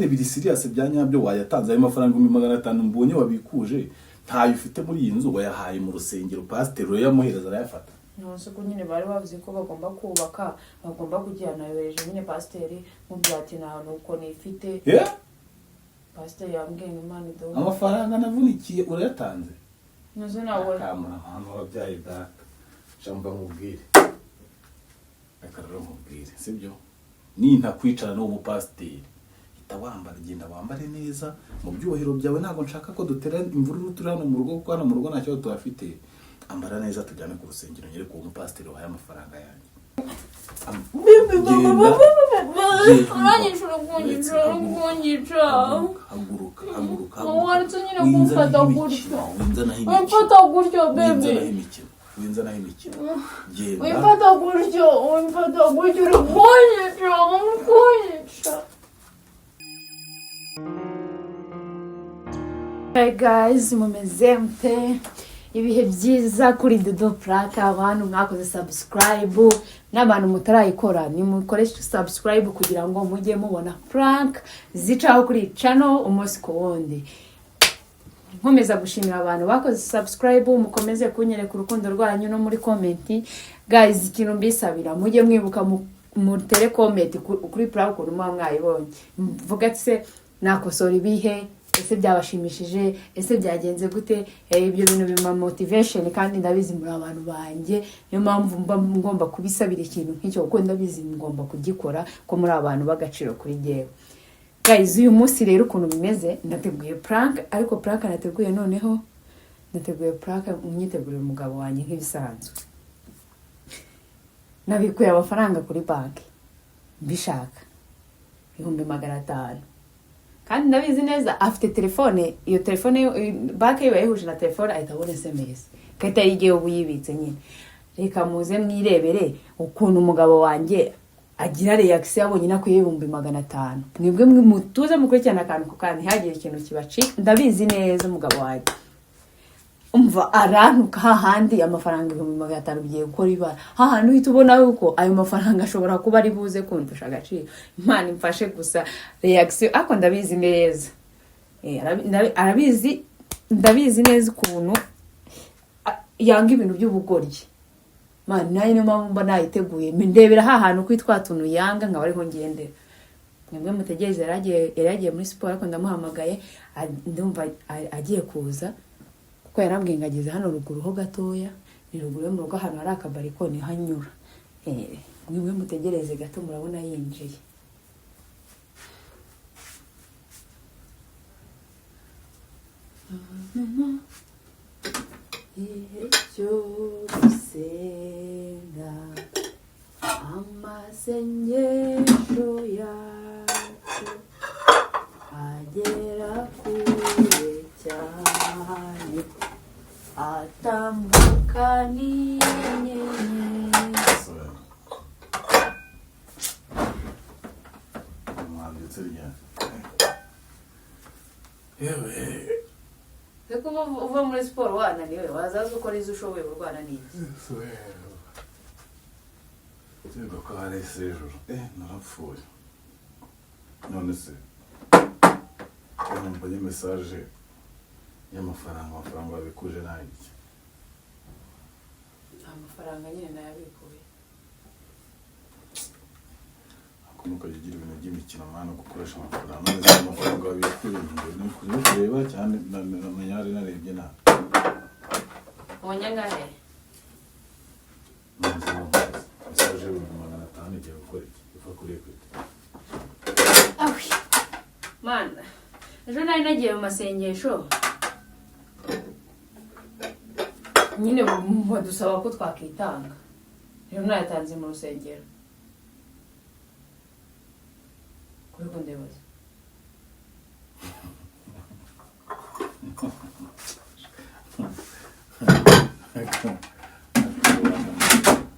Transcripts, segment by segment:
nyine biri serious bya nyabyo wayatanze ayo mafaranga 500 mbonye wabikuje ntayo ufite muri iyi nzu wayahaye mu rusengero pastor yamuhereza arayafata. Nose ko nyine bari bavuze ko bagomba kubaka bagomba kujyana yoheje nyine pastor mu byati na nuko nifite. Pastor yambwiye Imana ido. Amafaranga navunikiye urayatanze. Nose nawe kamara hano wabyaye data. Shamba mubwire. Akararo mubwire sibyo? Ni ntakwicara no mu pastor. Wambara genda wambare neza mu byuhiro byawe ntago nshaka ko dutera imvururu turi hano mu rugo kuko hano mu rugo ntacyo tuhafite. Ambara neza tujyane ku rusengero nyere ku umupasiteri wahaye amafaranga yanjye. Haguruka. Winza naho imikino. Genda. Wimfata gutyo urabonye. Hey guys, mumeze mute? Ibihe byiza kuri Dodo Prank, abantu mwakoze subscribe n'abantu mutarayikora ni mukoresha subscribe kugira ngo mujye mubona prank zicaho kuri channel umunsi ku wundi. Nkomeza gushimira abantu bakoze subscribe, mukomeze kunyereka urukundo rwanyu no muri comment. Guys, ikintu mbisabira mujye mwibuka mutere comment kuri prank urumwa mwayibonye. Mvuga ati se nakosora ibihe, ese byabashimishije, ese byagenze gute, ibyo bintu bima motivation kandi ndabizi muri abantu banje. Niyo mpamvu mba ngomba kubisabira ikintu nk'icyo kuko ndabizi ngomba kugikora ko muri abantu bagaciro kuri jewe. Guys, uyu munsi rero ukuntu bimeze nateguye prank, ariko prank nateguye noneho nateguye prank umyitegurira umugabo wanjye nk'ibisanzwe. Nabikuye amafaranga kuri banki mbishaka 500. Kandi ndabizi neza afite telefone, iyo telefone banki yo yahuje na telefone ahita abona SMS kahita yigiye ubuyibitse nyine. Reka muze mwirebere ukuntu umugabo wanjye agira reaction yabonye nakuye 500. Mwebwe mutuze mukurikirana akantu ko kandi hagiye ikintu kibaci. Ndabizi neza umugabo wanjye umva arantuka hahandi amafaranga 500 bigiye gukora ibara. Hahantu uhita ubona yuko ayo mafaranga ashobora kuba ari buze kundusha agaciro. Imana imfashe gusa reaction ako ndabizi neza. Arabizi ndabizi neza ukuntu yanga ibintu by'ubugoryi. Man nayo niyo mpamvu mba nayiteguye ndebera hahantu kwitwa tuntu yanga nkaba ariho ngendera. Mwebwe mutegereze yaragiye muri sport ariko ndamuhamagaye ndumva agiye kuza. Ko yarambwiye ngageze hano ruguru ho gatoya, ni ruguru mu rugo hano hari akabarikoni hanyura. Mwebwe mutegereze gato murabona yinjiye. Senga amasengesho yacu agera kure cyane atambuka n'inyenyeri. Mwanditse rya. Yewe. Seko uva muri sport wana niwe wazaza ukora izo ushoboye urwana n'iki. Tego ko hari sejuru. Narapfuye. None se. Mbonye message amafaranga babikuje nayiki. Amafaranga nyine nayabikuye. Akomuka yigira ibintu by'imikino mwana gukoresha amafaranga. None amafaranga babikuye ni kureba cyane nanyari narebye na. Onyangahe. Message y'umwana atanu igiye gukora iki? Ifa kuri kwita. Awi. Mana. Ejo nari nagiye mu masengesho. Nyine badusaba ko twakitanga. Rero nayatanze mu rusengero. Kuri ko ndebaza.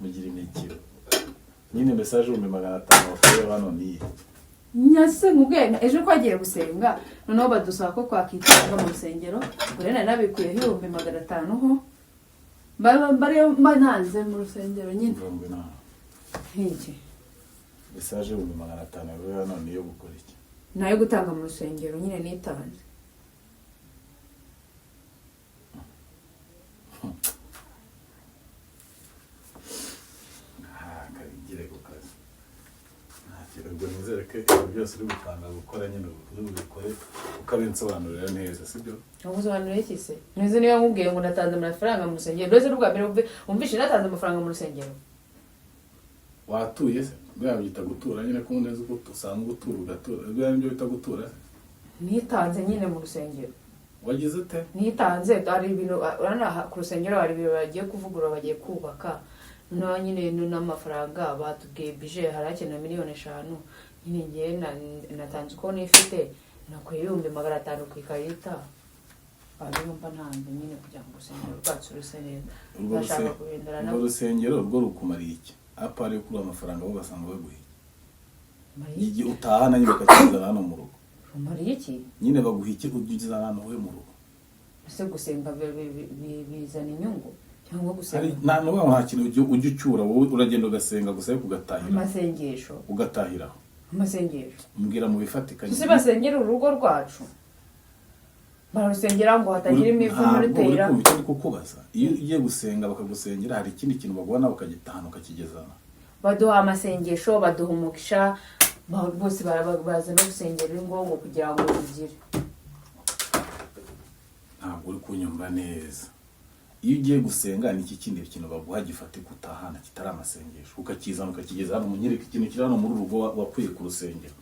Mugira imikiro. Nyine message 500 bakore hano ni. Nyase ngubwena ejo kwagiye gusenga noneho badusaba ko kwakitanga mu rusengero. Urena nabikuye 500 ho. Bari bananze mu rusengero nyine. Iki. Message 500 rero hano niyo gukora iki? nayo gutanga mu rusengero nyine nitanze. ubwo nizere ko ibintu byose uri gupanga gukora nyine ubikore ukabinsobanurira neza sibyo? Ugusobanurira iki se? Nize niba nkubwiye ngo natanze amafaranga mu rusengero, ndetse n'ubwa mbere umvishe natanze amafaranga mu rusengero. Watuye se? Bwa byita gutura nyine ko neza uko usanga gutura ugatura. Bwa nibyo bita gutura se? Nitanze nyine mu rusengero. Wagize ute? Nitanze ari ibintu urana ku rusengero hari ibintu bagiye kuvugurura bagiye kubaka. No nyine n'amafaranga batubwiye bije harakenera miliyoni 5 nyine ngiye natanze uko nifite nakuye 500 ku ikarita ariyo mba ntanze nyine kugira ngo urusengero rwacu ruse neza. Ndashaka kubindura na urusengero rwo rukumariye iki apari yo kuri amafaranga bo basanga baguhe iki utahana nyine bakakizana hano mu rugo rumariye iki nyine baguha iki kugizana hano we mu rugo ese gusenga bizana inyungu cyangwa gusenga nta kintu ujya ucyura wowe uragenda ugasenga gusa yo kugatahira amasengesho ugatahiraho amasengesho mbwira mu bifatika ese basengera urugo rwacu barusengera ngo hatagira imivu muri tera uri kukubaza iyo ugiye gusenga bakagusengera hari ikindi kintu bagwana ukagitahana ukakigezana baduha amasengesho baduha umugisha bose barabaza no gusengera ingongo kugira ngo bigire ntabwo uri kunyumva neza iyo ugiye gusenga ni iki kindi kintu baguha gifate gutahana kitari amasengesho ukakizana ukakigeza hano munyereka ikintu kiri hano muri urugo wakuye ku rusengero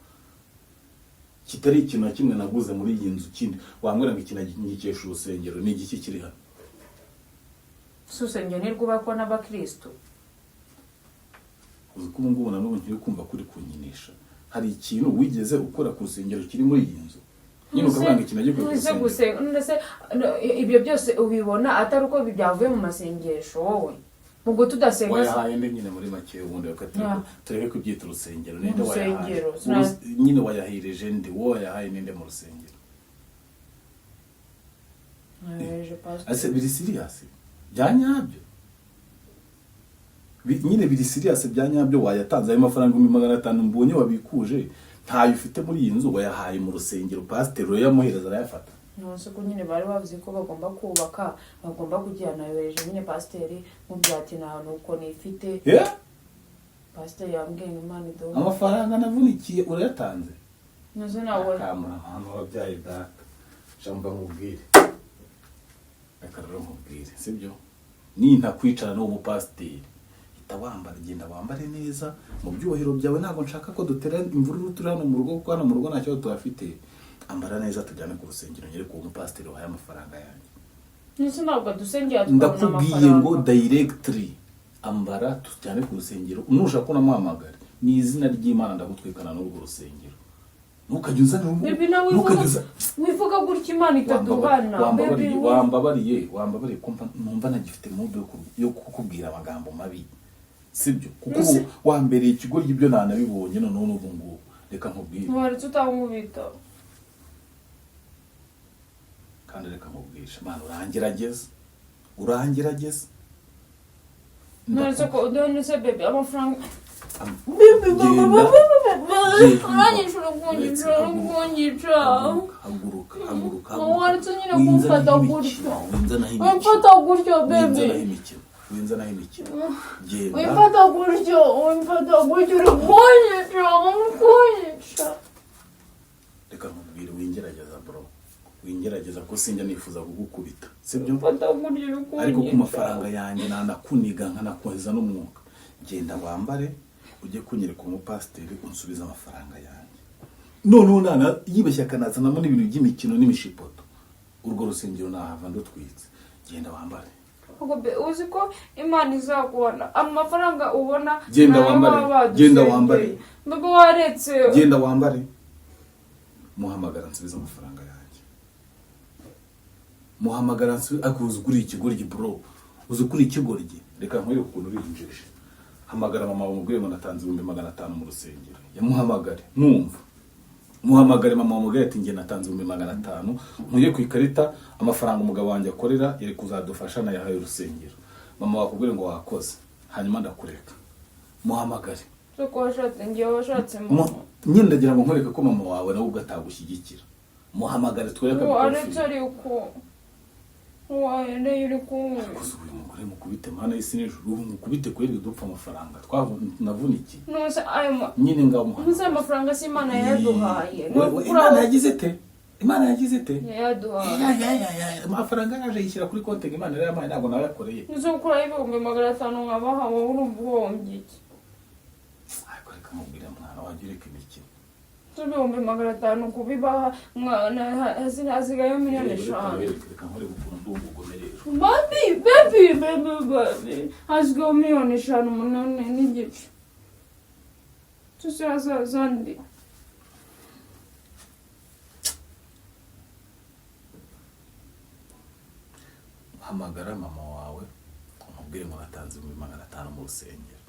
kitari ikintu na kimwe naguze muri iyi nzu kindi wambwira ngo ikintu ngikesha urusengero ni igiki kiri hano susengero ni rwubakwa n'abakristo uzi ko ngubu na n'ubu nkiri kumva kuri kunyinisha hari ikintu wigeze ukora ku rusengero kiri muri iyi nzu nyine ukabanga ikintu agiye gusenga ndetse ibyo byose ubibona atari uko byavuye mu masengesho wowe mugo tudasenga wayahaye nde nyine muri make ubundi bakatira tureke kubyita urusengero ninde wayahaye nyine wayahireje nde wowe yahaye ninde mu rusengero ase biri serious byanyabyo nyine biri serious byanyabyo wayatanze ayo mafaranga 500 mbonye wabikuje ntayo ufite muri iyi nzu wayahaye mu rusengero pastor yamuhereza arayafata nose ko nyine bari bavuze ko bagomba kubaka bagomba kujyana yohereje nyine pastor mu byati na nuko nifite pastor yambwiye Imana do amafaranga navunikiye urayatanze nose nawe kamura hano wabyaye data jamba mubwire akararo mubwire sibyo ni ntakwicara no mu pastor wambara genda wambare neza mu byuhiro byawe ntabwo nshaka ko dutera imvururu turi hano mu rugo kuko hano mu rugo ntacyo tuhafite ambara neza tujyane ku rusengero nyere ku mupasiteri wahaye amafaranga yanjye nise ntabwo dusengera ndakubwiye ngo directly ambara tujyane ku rusengero nushaka unamuhamagara ni izina ry'Imana ndagutwikana n'urwo rusengero ntukajye uzana ntukajye wivuga gutya Imana itaduhana wambabariye kumva numva nagifite mudo yo kukubwira amagambo mabi sibyo kuko wambereye ikigoryi ibyo nanabibonye none n'ubu ngubu reka nkubwire wari tutamubita kandi reka nkubwisha Imana urangerageza none se bebe amafaranga haguruka winzanaho imikino wimfata gutyo urakunyica reka nkubwire wingerageza ko sinjya nifuza kugukubita sibyo ariko ku mafaranga yanjye nanakuniga nkanakoheza n'umwuka genda wambare ujye kunyereka umupasiteri unsubiza amafaranga yanjye noneho nana yibeshya akanazanamo n'ibintu by'imikino n'imishipoto urwo rusengero nahava ndutwitse genda wambare uzi ko Imana izakubona amafaranga ubona genda wambare mbego waretse genda wambare muhamagara nsubiza amafaranga yanjye muhamagara nsubiza akuzi kuri ikigoryi bro uzi kuri ikigoryi reka nkwereke ukuntu birinjije hamagara mama wamubwiye ngo natanze 500 mu rusengero yamuhamagare numva muhamagare mama wamubwiye ati nge natanze 500 nkuye ku ikarita amafaranga umugabo wanjye akorera yari kuzadufasha na yahaye urusengero mama wakubwiye ngo wakoze hanyuma ndakureka muhamagare soko washatse ngiye washatse mama nyine ndagira ngo nkwereke ko mama wawe nawe ubwo atagushyigikira muhamagare twereke ko aretse ariko waende yuri kumwe uyu mugore mukubite mana y'isi n'ijuru mukubite kweri dupfa amafaranga navuniki nose ayo nyine ngaho musa amafaranga si Imana yaduhaye Imana yagize te Imana yagize te yaduhaye amafaranga yaje yishyira kuri konti Imana rero amaye ntabwo nawe yakoreye nizo kura ibihumbi 500 nkabaha wowe urumbuhombye iki ariko reka mubwire mwana wagireka imikino ibihumbi 500 kubibaha mwana hasigaye 1,500,000 reka nkore gukunda ndumugomerera baby hasigaye 1,500,000 n'igice tusaza zandi hamagara mama wawe umubwire ngo natanze 500 mu rusengero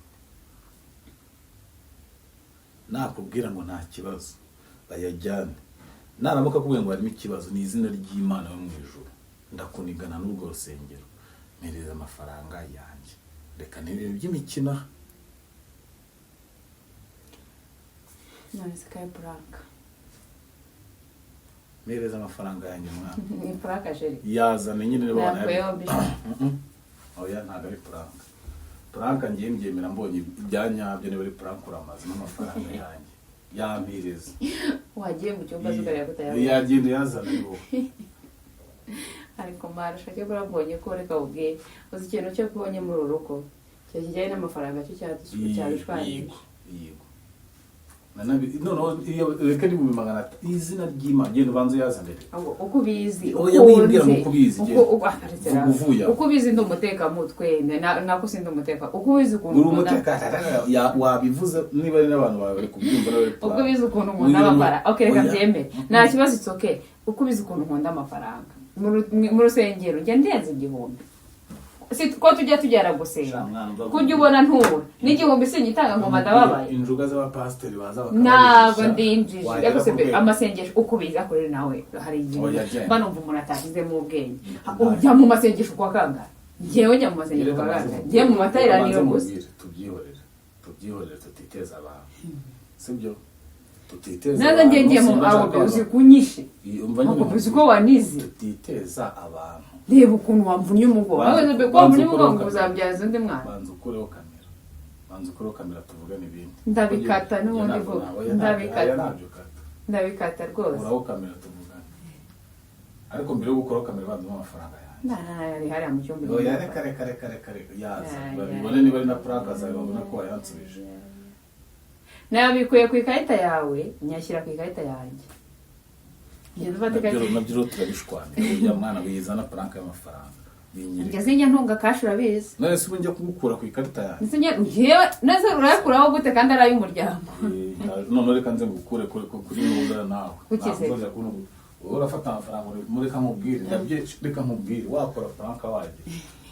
nakubwira ngo nta kibazo bayajyane naramuka kubwiye ngo harimo ikibazo ni izina ry'Imana yo mu ijuru ndakunigana n'urwo rusengero mereza amafaranga yanjye reka n'ibintu by'imikino none sikaye prank mereza amafaranga yanjye mwana ni prank jeri yazane nyine bana oya ntabwo ari prank ngiye mbyemera mbonye ibyanyabyo niba ari prank uramaze n'amafaranga yanjye yampireza wagiye mu cyumba zugariya kutayabona yagenda yazana ngo ariko marasha cyo kurabonye ko reka ubwiye uzi ikintu cyo kubonye muri uruko cyo kijyanye n'amafaranga cyo cyabishwanye yego no reka ni mu magana izina ry'Imana genda banze yazanire uko bizi uko bizi ndo muteka mutwe nako sindi umuteka uko bizi ukuntu wabivuze niba ari n'abantu bari kubyumva nawe uko bizi ukuntu nkunda amafaranga okay reka byemere nta kibazo it's okay uko bizi ukuntu nkunda amafaranga mu rusengero njye ndenze igihumbi ko tujyara gusenga kujya ubona ntura n'igihumbi sinyitanga ngo madababaye injuga z'abapasiteri baza ntabwo ndinjije yagusebe amasengesho uko biza kuri nawe hari igihe banumva umuntu atakize mu ubwenge ujya mu masengesho kwa kanga ngewe njya mu masengesho kwa kanga ngiye mu materaniro gusa tubyihorere tutiteza abantu sibyo tutiteza naza ngiye mu abo uzi kunyishe uzi ko wanize tutiteza abantu reba ukuntu wamvunye umugongo wamvunye umugongo uzabyaza undi mwana banza ukureho kamera tuvugane ibindi ndabikata n'ubundi vuga ndabikata rwose uraho kamera tuvugane ariko mbere yo gukora kamera banza amafaranga yanjye yari hariya mu cyumba oya reka yaza babibone niba ari na prank azababona ko wayansubije nabikuye ku ikarita yawe nyashyira ku ikarita yanjye nabyo turabishwana ujya mwana wizana prank y'amafaranga ngeze njya ntunga cash urabizi none se njya kugukura ku ikarita yanjye neze urayakuraho gute kandi ari ay'umuryango none reka nze ngukure kuri nuza nawe urafata amafaranga mureka mubwire nabyo reka mubwire wakora prank waje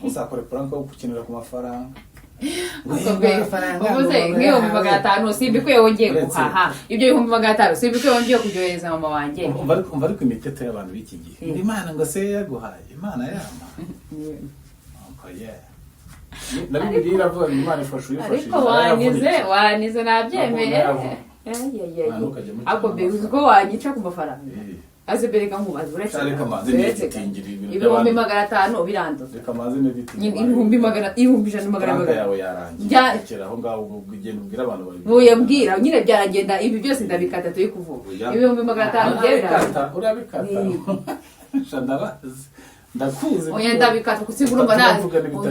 uzakora prank wo gukinira ku mafaranga ubuze nk'ibihumbi 500 simbikuye wongeye guhaha ibyo bihumbi 500 simbikuye wongeye kuryohereza mama wanjye umva ariko imitete y'abantu b'iki gihe Imana ngo se yaguhaye Imana yama nabibiri iravuga Imana ifasha uyifashije ariko wanize nabyemeye ako bivuze ko wanyica ku mafaranga azebereka nkubaza uretse reka maze n'igitingiri ibihumbi 500 biranduza reka maze n'igitingiri ibihumbi 100 yawe yarangiye aho ngaho ugenda ubwira abantu bari uyambwira nyine byaragenda ibi byose ndabikata turi kuvuga ibihumbi 500 byarabikata urabikata shandabazi ndakuze oya ndabikata kusigura urumva nazi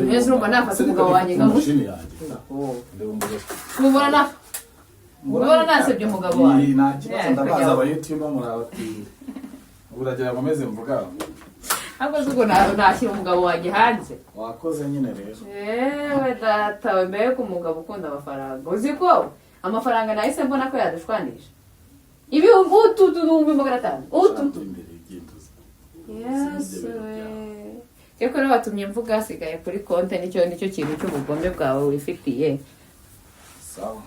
neza urumva nafata umugabo wanjye ngamushini yanjye mubona nasebye umugabo wanjye nta kibazo ndabaza aba YouTube murabati uragira ngomeze mvuga ahubwo zuko nashyira umugabo wanjye hanze wakoze nyine rero we data we mbere ko umugabo ukunda amafaranga uzi ko amafaranga nahise mbona ko yadushwanisha ibihumbi utu 500 yes Yeko rero batumye mvuga asigaye kuri konte nicyo kintu cy'ubugome bwawe wifitiye sawa